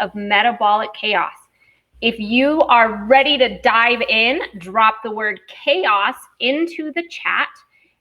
of Metabolic Chaos. If you are ready to dive in, drop the word chaos into the chat,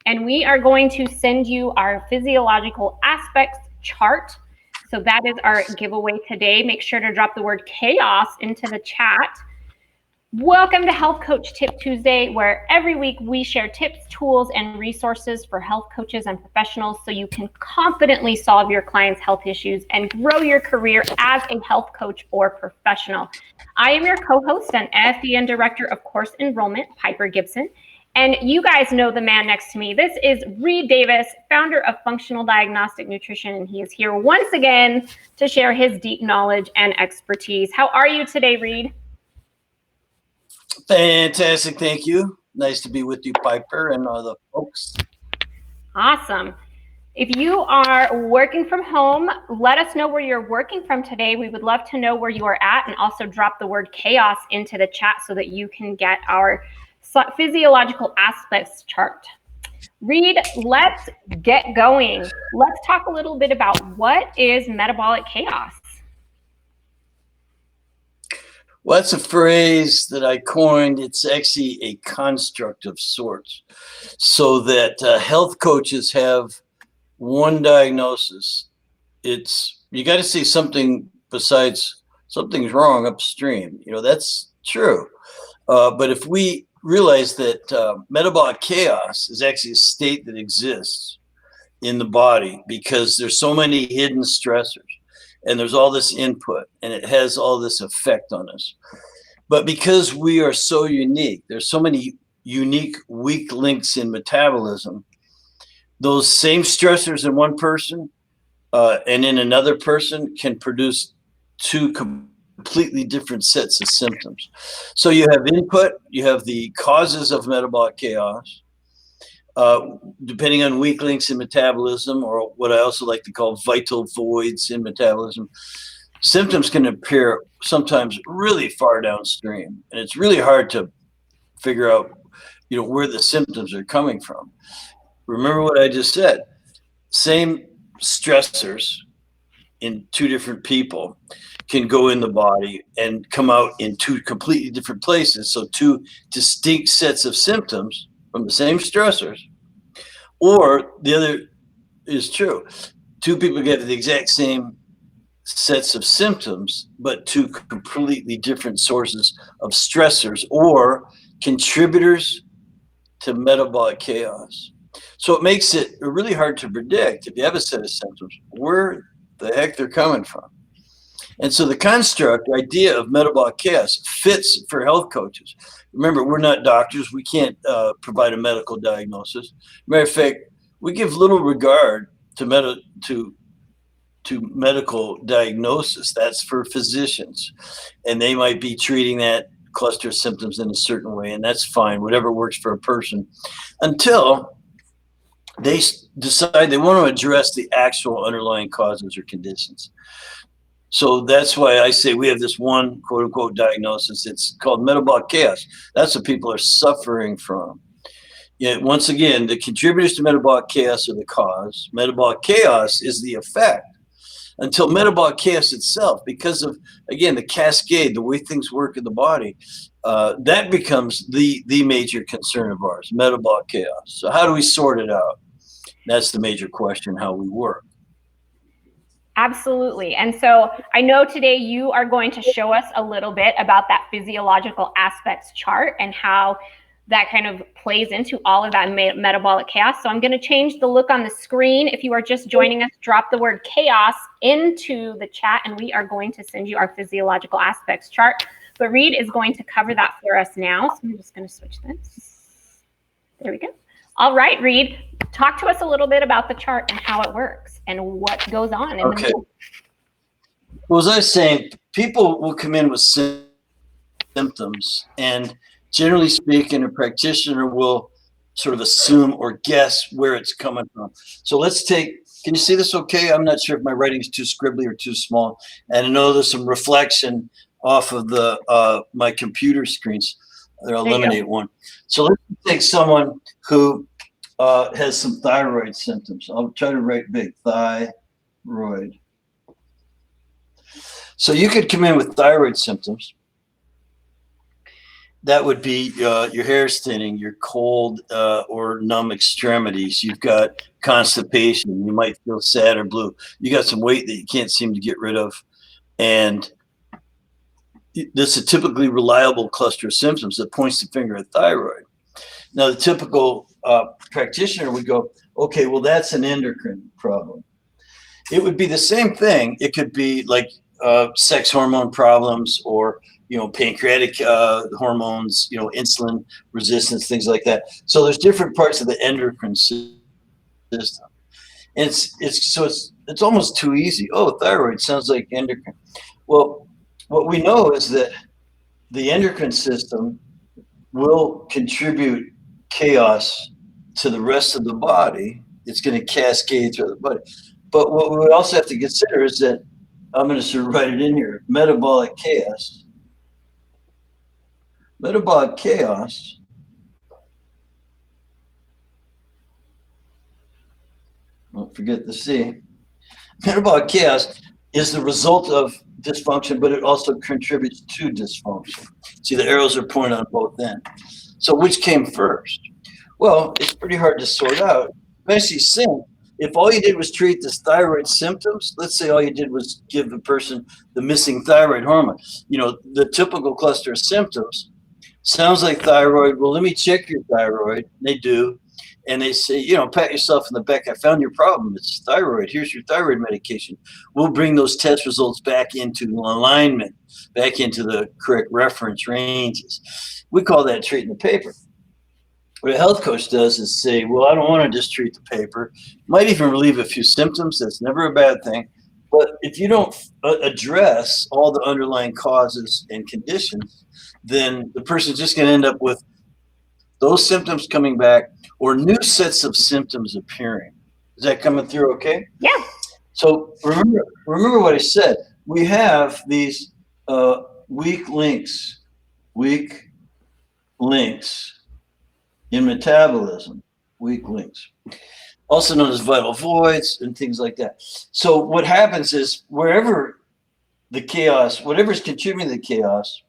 and we are going to send you our physiological aspects chart. So that is our giveaway today. Make sure to drop the word chaos into the chat. Welcome to Health Coach Tip Tuesday, where every week we share tips, tools, and resources for health coaches and professionals so you can confidently solve your clients' health issues and grow your career as a health coach or professional. I am your co-host and FDN Director of Course Enrollment, Piper Gibson. And you guys know the man next to me. This is Reed Davis, founder of Functional Diagnostic Nutrition, and he is here once again to share his deep knowledge and expertise. How are you today, Reed? Fantastic. Thank you. Nice to be with you, Piper, and all the folks. Awesome. If you are working from home, let us know where you're working from today. We would love to know where you are at, and also drop the word chaos into the chat so that you can get our physiological aspects chart. Reed, let's get going. Let's talk a little bit about what is metabolic chaos. Well, that's a phrase that I coined. It's actually a construct of sorts, so that health coaches have one diagnosis. It's you got to see something besides something's wrong upstream. You know, that's true. But if we realize that metabolic chaos is actually a state that exists in the body because there's so many hidden stressors and there's all this input and it has all this effect on us. But because we are so unique, there's so many unique weak links in metabolism, those same stressors in one person and in another person can produce two completely different sets of symptoms. So you have input, you have the causes of metabolic chaos, depending on weak links in metabolism, or what I also like to call vital voids in metabolism. Symptoms can appear sometimes really far downstream, and it's really hard to figure out, where the symptoms are coming from. Remember what I just said. Same stressors in two different people can go in the body and come out in two completely different places. So two distinct sets of symptoms from the same stressors. Or the other is true. Two people get the exact same sets of symptoms, but two completely different sources of stressors or contributors to metabolic chaos. So it makes it really hard to predict if you have a set of symptoms, where the heck they're coming from. And so the construct idea of metabolic chaos fits for health coaches. Remember, we're not doctors. We can't provide a medical diagnosis. Matter of fact, we give little regard to medical diagnosis. That's for physicians. And they might be treating that cluster of symptoms in a certain way, and that's fine, whatever works for a person, until they decide they want to address the actual underlying causes or conditions. So that's why I say we have this one quote unquote diagnosis. It's called metabolic chaos. That's what people are suffering from. Yet once again, the contributors to metabolic chaos are the cause. Metabolic chaos is the effect. Until metabolic chaos itself, because of, again, the cascade, the way things work in the body, that becomes the major concern of ours, metabolic chaos. So how do we sort it out? That's the major question, how we work. Absolutely. And so I know today you are going to show us a little bit about that physiological aspects chart and how that kind of plays into all of that metabolic chaos. So I'm going to change the look on the screen. If you are just joining us, drop the word chaos into the chat and we are going to send you our physiological aspects chart. But Reed is going to cover that for us now. So I'm just going to switch this. There we go. All right, Reed, talk to us a little bit about the chart and how it works and what goes on in the middle. Well, as I was saying, people will come in with symptoms, and generally speaking, a practitioner will sort of assume or guess where it's coming from. So let's take, can you see this okay? I'm not sure if my writing is too scribbly or too small. And I know there's some reflection off of the my computer screens. I'll eliminate one. So let's take someone who has some thyroid symptoms. I'll try to write big, thyroid. So you could come in with thyroid symptoms. That would be your hair's thinning, your cold or numb extremities. You've got constipation. You might feel sad or blue. You got some weight that you can't seem to get rid of. And this is a typically reliable cluster of symptoms that points the finger at thyroid. Now, the typical practitioner would go, okay, well, that's an endocrine problem. It would be the same thing. It could be like sex hormone problems or pancreatic hormones, insulin resistance, things like that. So there's different parts of the endocrine system. And it's almost too easy. Oh, thyroid sounds like endocrine. Well, what we know is that the endocrine system will contribute chaos to the rest of the body. It's going to cascade through the body. But what we also have to consider is that, I'm going to sort of write it in here, metabolic chaos. Metabolic chaos don't forget the C. Metabolic chaos is the result of dysfunction, but it also contributes to dysfunction. See, the arrows are pointed on both ends. So which came first? Well, it's pretty hard to sort out. Especially since if all you did was treat the thyroid symptoms, let's say all you did was give the person the missing thyroid hormone, the typical cluster of symptoms sounds like thyroid. Well, let me check your thyroid. They do. And they say, pat yourself in the back. I found your problem. It's thyroid. Here's your thyroid medication. We'll bring those test results back into alignment, back into the correct reference ranges. We call that treating the paper. What a health coach does is say, well, I don't want to just treat the paper. Might even relieve a few symptoms. That's never a bad thing. But if you don't address all the underlying causes and conditions, then the person's just going to end up with those symptoms coming back or new sets of symptoms appearing. Is that coming through okay? Yeah. So remember what I said. We have these weak links in metabolism, weak links, also known as vital voids and things like that. So what happens is wherever the chaos, whatever's contributing to the chaos,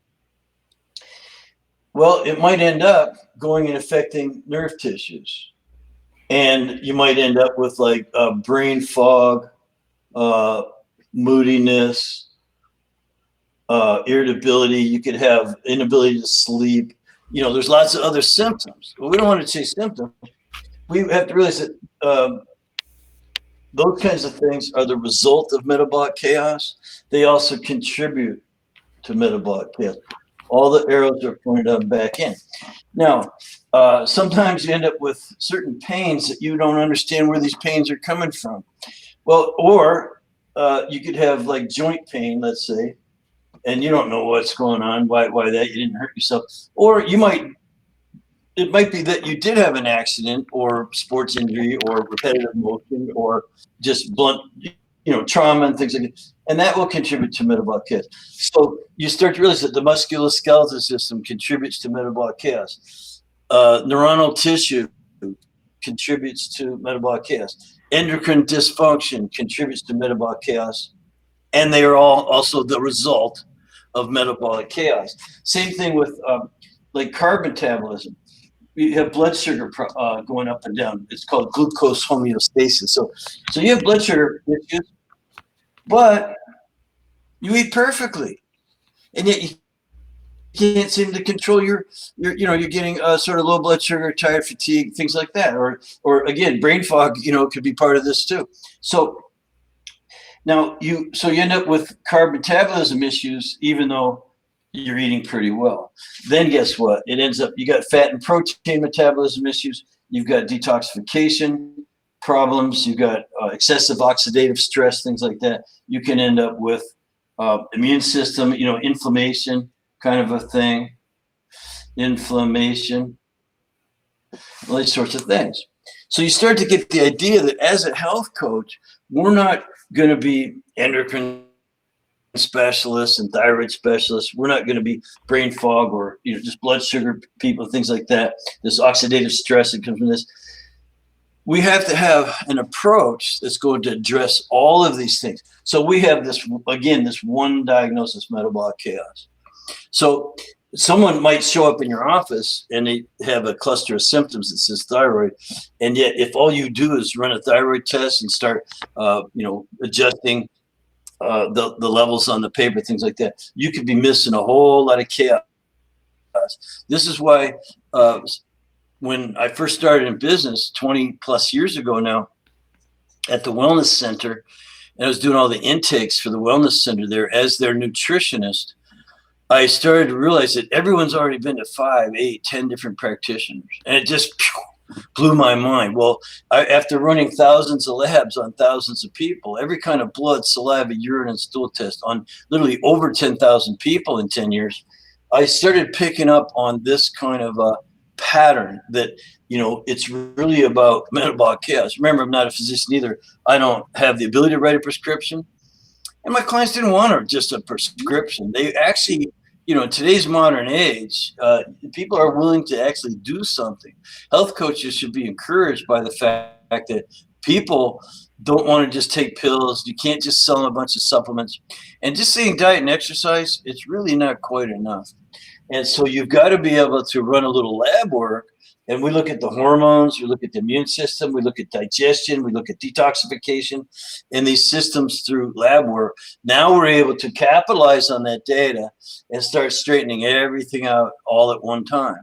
well, it might end up going and affecting nerve tissues. And you might end up with like brain fog, moodiness, irritability. You could have inability to sleep. There's lots of other symptoms. But we don't want to chase symptoms. We have to realize that those kinds of things are the result of metabolic chaos. They also contribute to metabolic chaos. All the arrows are pointed up back in. Now, sometimes you end up with certain pains that you don't understand where these pains are coming from. Well, or you could have like joint pain, let's say, and you don't know what's going on, why that, you didn't hurt yourself. Or it might be that you did have an accident or sports injury or repetitive motion or just blunt, trauma and things like that. And that will contribute to metabolic chaos. So you start to realize that the musculoskeletal system contributes to metabolic chaos. Neuronal tissue contributes to metabolic chaos. Endocrine dysfunction contributes to metabolic chaos. And they are all also the result of metabolic chaos. Same thing with like carb metabolism. You have blood sugar going up and down. It's called glucose homeostasis. So you have blood sugar issues, but you eat perfectly, and yet you can't seem to control you're getting sort of low blood sugar, tired, fatigue, things like that, or again, brain fog, could be part of this too. So now you end up with carb metabolism issues, even though you're eating pretty well. Then guess what? It ends up, you got fat and protein metabolism issues. You've got detoxification problems. You've got excessive oxidative stress, things like that. You can end up with immune system, inflammation kind of a thing, inflammation, all these sorts of things. So you start to get the idea that as a health coach, we're not going to be endocrine specialists and thyroid specialists. We're not going to be brain fog or just blood sugar people, things like that. This oxidative stress that comes from this. we have to have an approach that's going to address all of these things. So we have this, again, this one diagnosis, metabolic chaos. So someone might show up in your office and they have a cluster of symptoms that says thyroid. And yet if all you do is run a thyroid test and start, adjusting the levels on the paper, things like that, you could be missing a whole lot of chaos. This is why when I first started in business 20 plus years ago now at the wellness center, and I was doing all the intakes for the wellness center there as their nutritionist, I started to realize that everyone's already been to 5, 8, 10 different practitioners. And it just blew my mind. Well, after running thousands of labs on thousands of people, every kind of blood, saliva, urine, and stool test on literally over 10,000 people in 10 years, I started picking up on this kind of a pattern that, it's really about metabolic chaos. Remember, I'm not a physician either. I don't have the ability to write a prescription. And my clients didn't want just a prescription. They actually, in today's modern age, people are willing to actually do something. Health coaches should be encouraged by the fact that people don't want to just take pills. You can't just sell them a bunch of supplements. And just saying diet and exercise, it's really not quite enough. And so you've got to be able to run a little lab work. And we look at the hormones, we look at the immune system, we look at digestion, we look at detoxification and these systems through lab work. Now we're able to capitalize on that data and start straightening everything out all at one time.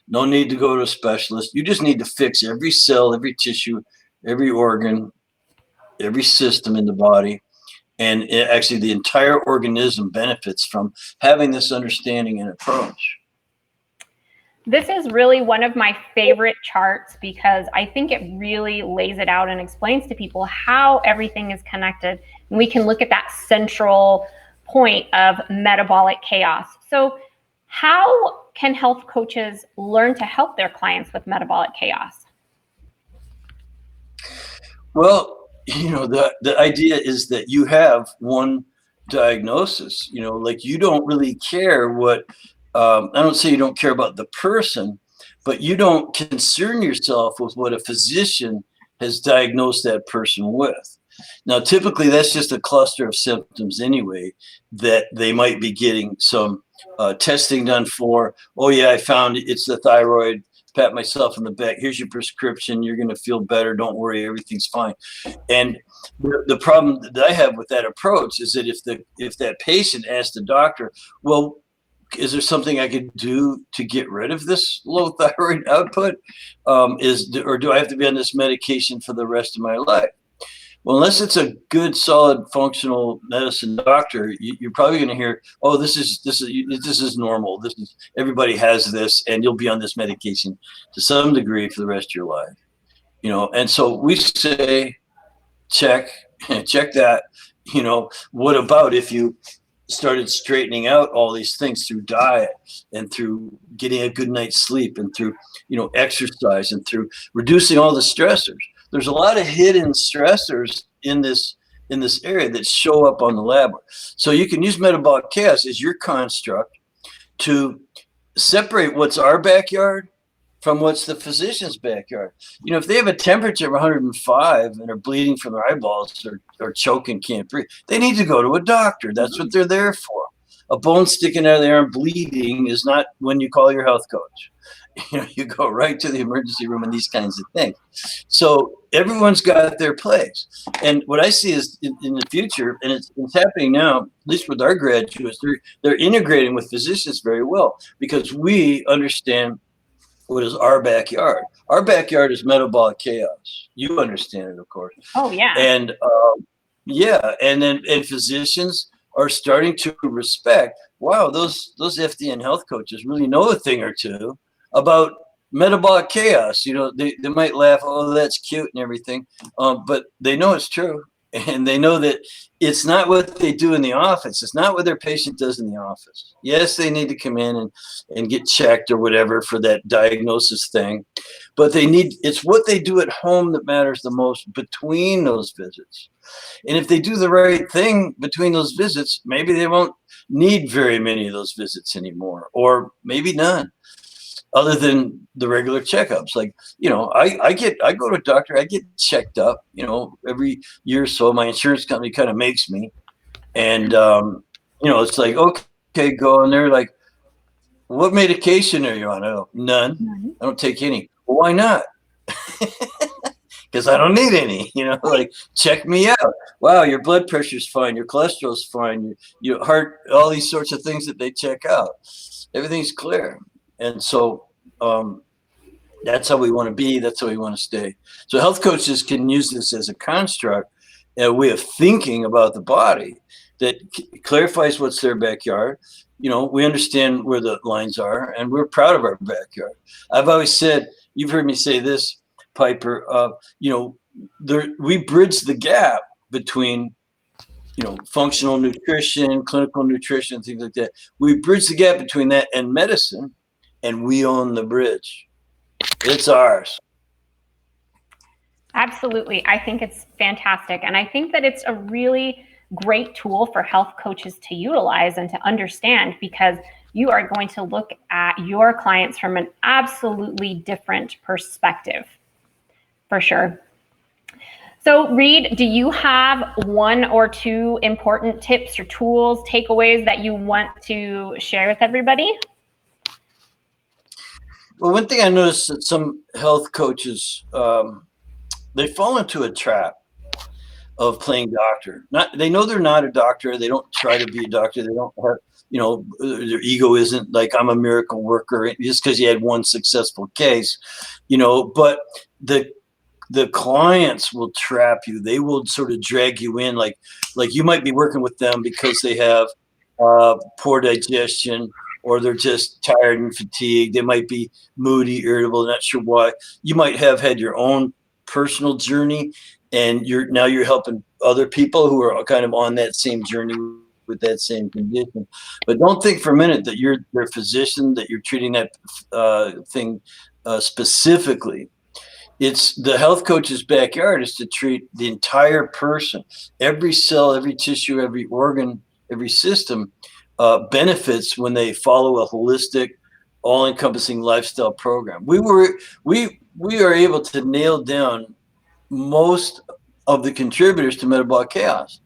No need to go to a specialist. You just need to fix every cell, every tissue, every organ, every system in the body. And actually the entire organism benefits from having this understanding and approach. This is really one of my favorite charts because I think it really lays it out and explains to people how everything is connected. And we can look at that central point of metabolic chaos. So how can health coaches learn to help their clients with metabolic chaos? Well, the idea is that you have one diagnosis, like you don't really care what, I don't say you don't care about the person, but you don't concern yourself with what a physician has diagnosed that person with. Now, typically that's just a cluster of symptoms anyway, that they might be getting some testing done for. Oh yeah, I found it's the thyroid. Pat myself on the back. Here's your prescription. You're going to feel better. Don't worry. Everything's fine. And the problem that I have with that approach is that if that patient asks the doctor, well, is there something I could do to get rid of this low thyroid output? Or do I have to be on this medication for the rest of my life? Well, unless it's a good, solid, functional medicine doctor, you're probably going to hear, "Oh, this is normal. Everybody has this, and you'll be on this medication to some degree for the rest of your life." And so we say, check that. What about if you started straightening out all these things through diet and through getting a good night's sleep and through, exercise and through reducing all the stressors? There's a lot of hidden stressors in this area that show up on the lab. So you can use metabolic chaos as your construct to separate what's our backyard from what's the physician's backyard. If they have a temperature of 105 and are bleeding from their eyeballs or choking, can't breathe, they need to go to a doctor. That's what they're there for. A bone sticking out of there and bleeding is not when you call your health coach. You go right to the emergency room and these kinds of things. So everyone's got their place. And what I see is in the future, and it's happening now, at least with our graduates, they're integrating with physicians very well because we understand what is our backyard. Our backyard is metabolic chaos. You understand it, of course. Oh, yeah. And and physicians are starting to respect, wow, those FDN health coaches really know a thing or two about metabolic chaos. They might laugh, oh, that's cute and everything, but they know it's true. And they know that it's not what they do in the office. It's not what their patient does in the office. Yes, they need to come in and get checked or whatever for that diagnosis thing. But it's what they do at home that matters the most between those visits. And if they do the right thing between those visits, maybe they won't need very many of those visits anymore, or maybe none. other than the regular checkups. Like, I go to a doctor, I get checked up, every year or so. My insurance company kind of makes me. And, it's like, okay, go. And they're like, what medication are you on? I go, none. I don't take any. Well, why not? Because I don't need any, like, check me out. Wow, your blood pressure's fine. Your cholesterol's fine. Your heart, all these sorts of things that they check out. Everything's clear. And so that's how we want to be. That's how we want to stay. So health coaches can use this as a construct, a way of thinking about the body that clarifies what's their backyard. We understand where the lines are, and we're proud of our backyard. I've always said, you've heard me say this, Piper, we bridge the gap between, functional nutrition, clinical nutrition, things like that. We bridge the gap between that and medicine, and we own the bridge. It's ours. Absolutely. I think it's fantastic. And I think that it's a really great tool for health coaches to utilize and to understand, because you are going to look at your clients from an absolutely different perspective, for sure. So Reed, do you have one or two important tips or tools, takeaways that you want to share with everybody? Well, one thing I noticed that some health coaches, they fall into a trap of playing doctor. They know they're not a doctor. They don't try to be a doctor. They don't have, their ego isn't like, I'm a miracle worker just because you had one successful case, but the clients will trap you. They will sort of drag you in, like you might be working with them because they have poor digestion, or they're just tired and fatigued. They might be moody, irritable, not sure why. You might have had your own personal journey, and you're helping other people who are kind of on that same journey with that same condition. But don't think for a minute that you're their physician, that you're treating that thing specifically. It's the health coach's backyard is to treat the entire person, every cell, every tissue, every organ, every system benefits when they follow a holistic, all-encompassing lifestyle program. We are able to nail down most of the contributors to metabolic chaos.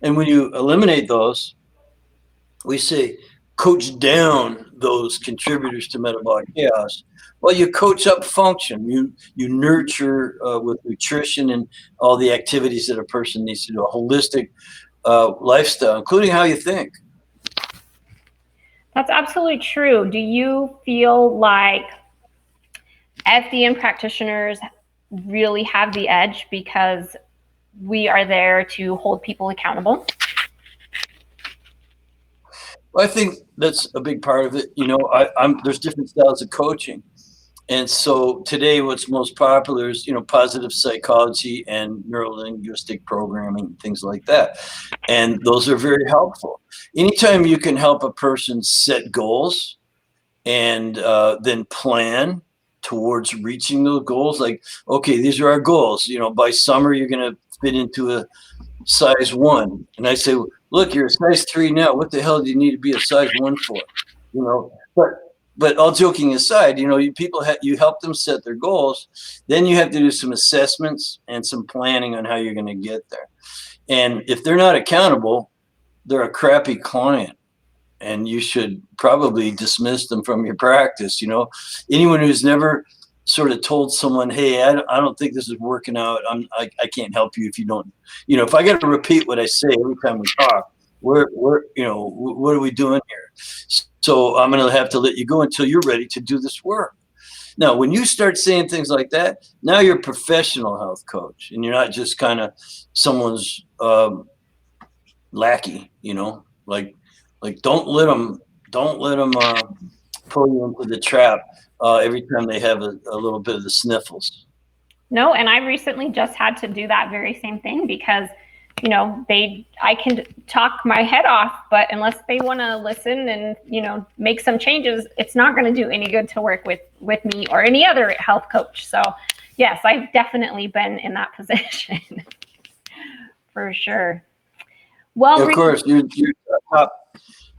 And when you eliminate those, we say coach down those contributors to metabolic chaos. Well, you coach up function. You nurture with nutrition and all the activities that a person needs to do, a holistic lifestyle, including how you think. That's absolutely true. Do you feel like FDN practitioners really have the edge because we are there to hold people accountable? Well, I think that's a big part of it. There's different styles of coaching. And so today what's most popular is, positive psychology and neuro-linguistic programming, things like that. And those are very helpful. Anytime you can help a person set goals and then plan towards reaching those goals, like, okay, these are our goals. By summer, you're going to fit into a size 1. And I say, look, you're a size 3 now. What the hell do you need to be a size 1 for? But all joking aside, you help them set their goals. Then you have to do some assessments and some planning on how you're going to get there. And if they're not accountable, they're a crappy client, and you should probably dismiss them from your practice. Anyone who's never sort of told someone, hey, I don't think this is working out. I can't help you if you don't. If I got to repeat what I say every time we talk, what are we doing here? So I'm going to have to let you go until you're ready to do this work. Now, when you start saying things like that, now you're a professional health coach, and you're not just kind of someone's lackey. Like don't let them pull you into the trap every time they have a little bit of the sniffles. No, and I recently just had to do that very same thing because I can talk my head off, but unless they want to listen and, make some changes, it's not going to do any good to work with me or any other health coach. So yes, I've definitely been in that position for sure. Well, of course, you're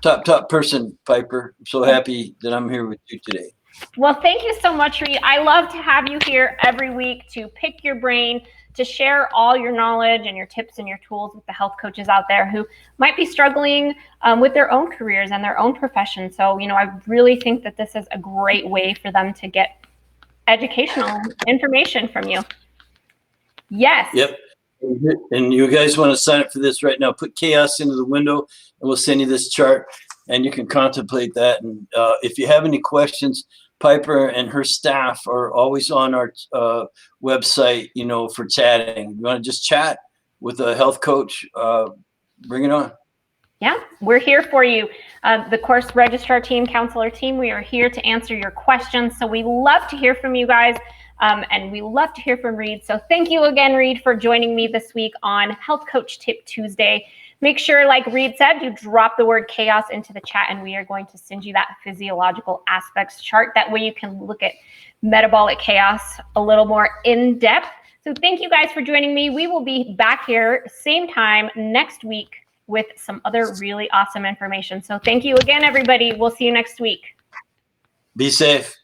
top person, Piper. I'm so happy that I'm here with you today. Well, thank you so much, Reed. I love to have you here every week to pick your brain, to share all your knowledge and your tips and your tools with the health coaches out there who might be struggling with their own careers and their own profession. So, I really think that this is a great way for them to get educational information from you. Yes. Yep. And you guys want to sign up for this right now, put chaos into the window and we'll send you this chart and you can contemplate that. And if you have any questions, Piper and her staff are always on our website, for chatting. You want to just chat with a health coach, bring it on. Yeah, we're here for you. The course registrar team, counselor team, we are here to answer your questions. So we love to hear from you guys. And we love to hear from Reed. So thank you again, Reed, for joining me this week on Health Coach Tip Tuesday. Make sure, like Reed said, you drop the word chaos into the chat and we are going to send you that physiological aspects chart. That way you can look at metabolic chaos a little more in depth. So thank you guys for joining me. We will be back here same time next week with some other really awesome information. So thank you again, everybody. We'll see you next week. Be safe.